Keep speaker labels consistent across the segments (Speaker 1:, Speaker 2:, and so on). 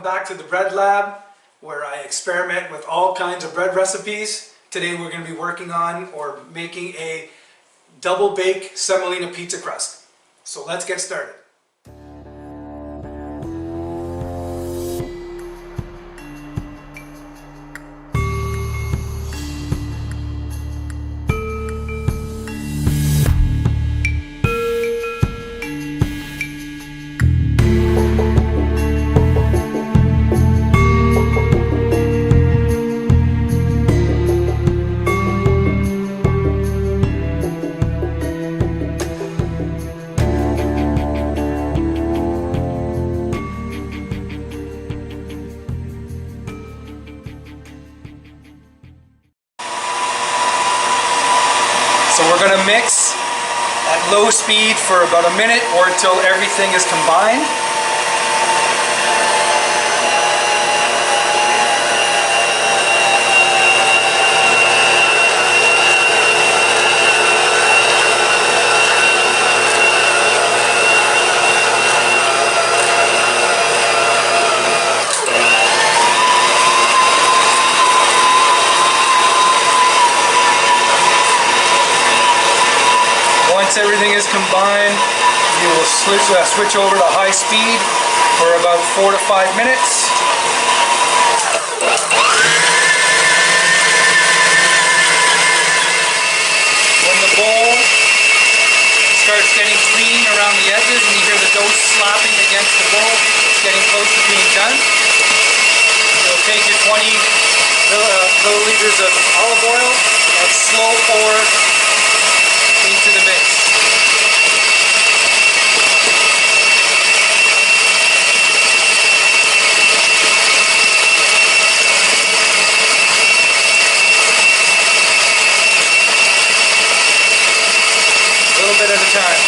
Speaker 1: back to the bread lab where I experiment with all kinds of bread recipes. Today we're going to be working on or making a double bake semolina pizza crust. So let's get started. So we're going to mix at low speed for about a minute or until everything is combined. Once everything is combined, you will switch over to high speed for about 4 to 5 minutes. When the bowl starts getting clean around the edges and you hear the dough slapping against the bowl, it's getting close to being done. You'll take your 20 milliliters of olive oil and slow pour into the mix. A little bit at a time.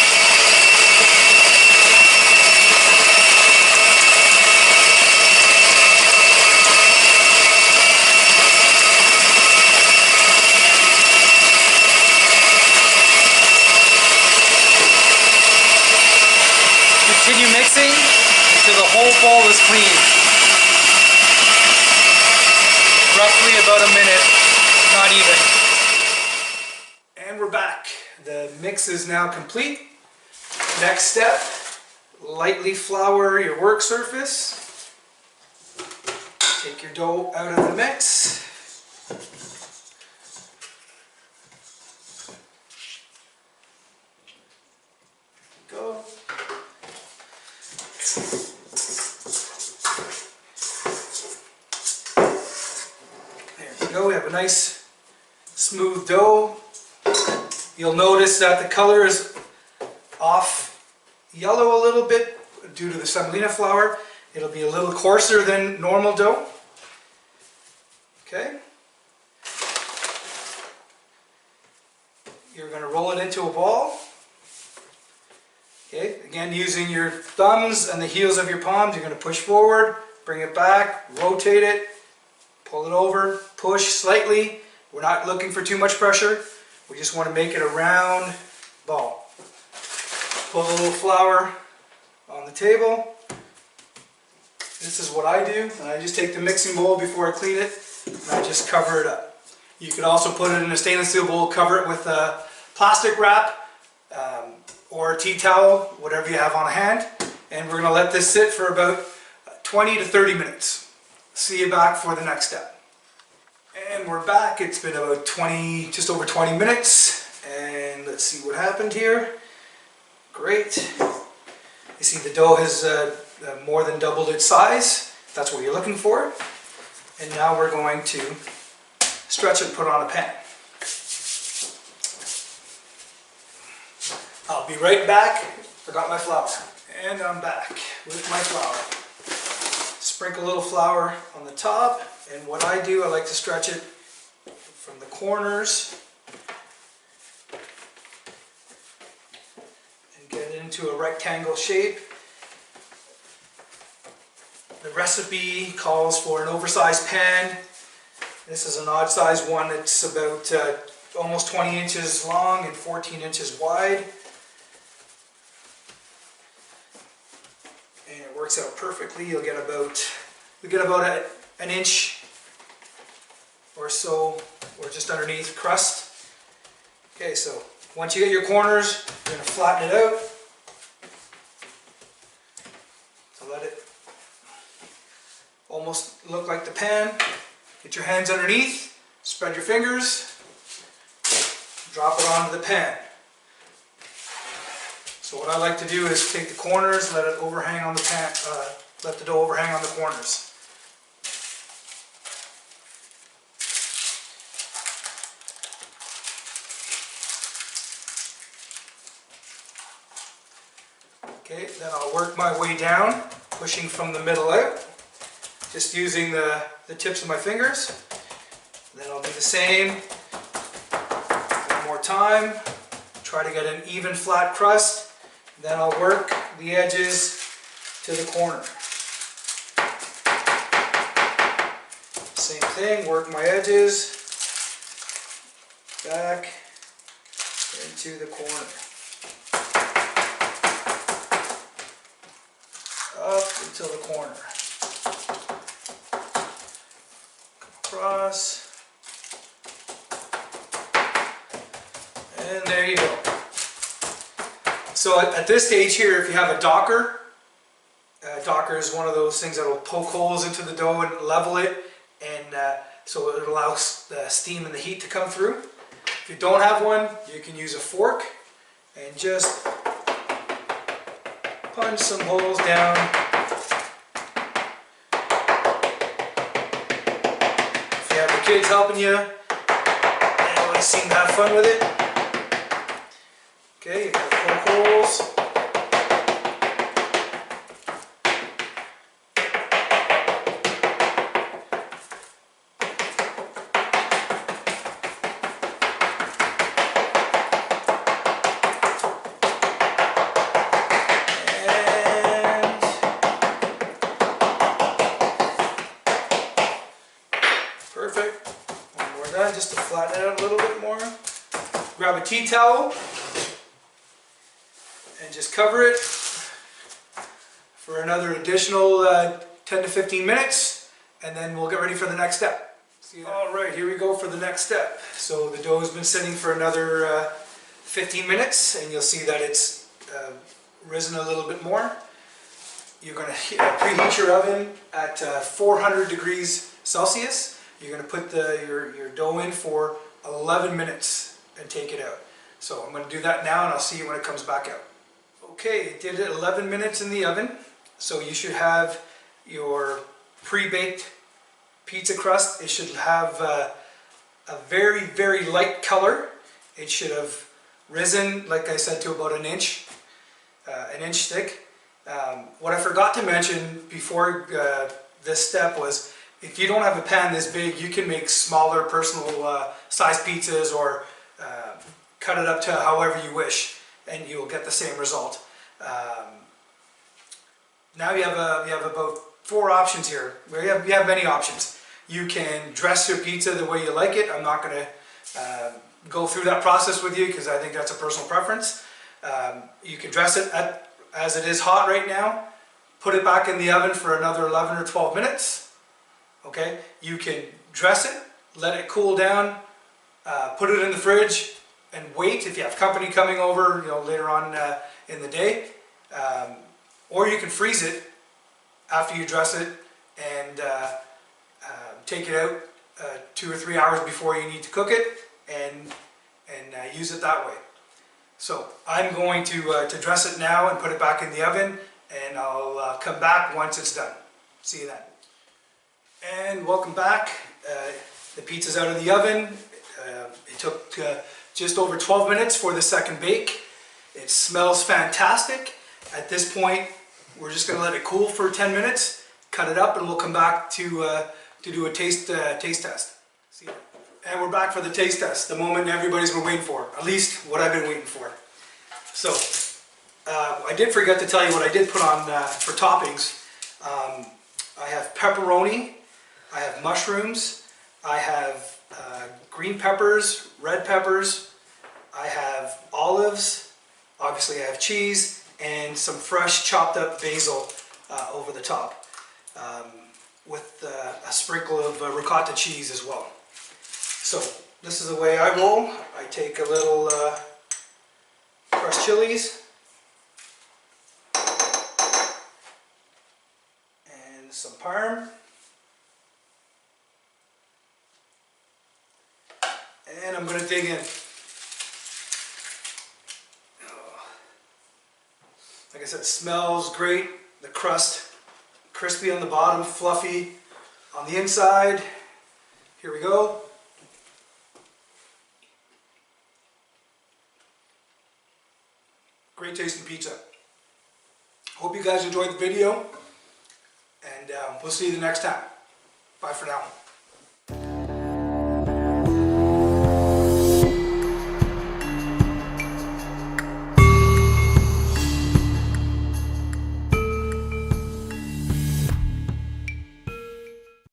Speaker 1: Continue mixing until the whole bowl is clean. Roughly about a minute, not even. And we're back. The mix is now complete. Next step, lightly flour your work surface. Take your dough out of the mix. Go. There you go, we have a nice smooth dough. You'll notice that the color is off yellow a little bit due to the semolina flour. It'll be a little coarser than normal dough. Okay. You're going to roll it into a ball. Okay, again using your thumbs and the heels of your palms, you're going to push forward, bring it back, rotate it, pull it over, push slightly. We're not looking for too much pressure. We just want to make it a round ball. Put a little flour on the table. This is what I do. And I just take the mixing bowl before I clean it and I just cover it up. You could also put it in a stainless steel bowl, cover it with a plastic wrap or a tea towel, whatever you have on hand. And we're going to let this sit for about 20 to 30 minutes. See you back for the next step. And we're back. It's been about just over 20 minutes. And let's see what happened here. Great. You see the dough has more than doubled its size. That's what you're looking for. And now we're going to stretch it and put it on a pan. I'll be right back. Forgot my flour. And I'm back with my flour. Sprinkle a little flour on the top. And what I do, I like to stretch it from the corners and get it into a rectangle shape. The recipe calls for an oversized pan. This is an odd size one. It's about almost 20 inches long and 14 inches wide. And it works out perfectly. You'll get about get about an inch or so, or just underneath crust. Okay, so once you get your corners, you're going to flatten it out. So let it almost look like the pan. Get your hands underneath, spread your fingers, drop it onto the pan. So what I like to do is take the corners, let it overhang on the pan, let the dough overhang on the corners. Okay, then I'll work my way down, pushing from the middle out, just using the tips of my fingers. Then I'll do the same one more time, try to get an even flat crust. Then I'll work the edges to the corner. Same thing, work my edges back into the corner. Up until the corner. Across. And there you go. So at this stage here, if you have a docker, docker is one of those things that will poke holes into the dough and level it, and so it allows the steam and the heat to come through. If you don't have one, you can use a fork and just punch some holes down. If you have the kids helping you, they always seem to have fun with it. Okay, you got poke holes. Perfect. One more done, just to flatten it out a little bit more. Grab a tea towel and just cover it for another additional 10 to 15 minutes, and then we'll get ready for the next step. Alright, here we go for the next step. So the dough has been sitting for another 15 minutes, and you'll see that it's risen a little bit more. You're going to preheat your oven at 400 degrees Celsius. You're going to put your dough in for 11 minutes and take it out. So I'm going to do that now, and I'll see you when it comes back out. Okay, it did it 11 minutes in the oven. So you should have your pre-baked pizza crust. It should have a very, very light color. It should have risen, like I said, to about an inch thick. What I forgot to mention before this step was, if you don't have a pan this big, you can make smaller personal size pizzas, or cut it up to however you wish, and you'll get the same result. Now you have about 4 options here. You have many options. You can dress your pizza the way you like it. I'm not going to go through that process with you, because I think that's a personal preference. You can dress it as it is hot right now, put it back in the oven for another 11 or 12 minutes. Okay, you can dress it, let it cool down, put it in the fridge, and wait if you have company coming over, later on in the day. Or you can freeze it after you dress it, and take it out 2 or 3 hours before you need to cook it, and use it that way. So I'm going to dress it now and put it back in the oven, and I'll come back once it's done. See you then. And welcome back. The pizza's out of the oven. It took just over 12 minutes for the second bake. It smells fantastic. At this point, we're just going to let it cool for 10 minutes, cut it up, and we'll come back to do a taste test. See you. And we're back for the taste test, the moment everybody's been waiting for, at least what I've been waiting for. So, I did forget to tell you what I did put on for toppings. I have pepperoni, I have mushrooms, I have green peppers, red peppers, I have olives, obviously I have cheese, and some fresh chopped up basil over the top. with a sprinkle of ricotta cheese as well. So this is the way I roll. I take a little crushed chilies and some parm, and I'm going to dig in. Like I said, it smells great. The crust, crispy on the bottom, fluffy on the inside. Here we go. Great tasting pizza. Hope you guys enjoyed the video, and we'll see you the next time. Bye for now.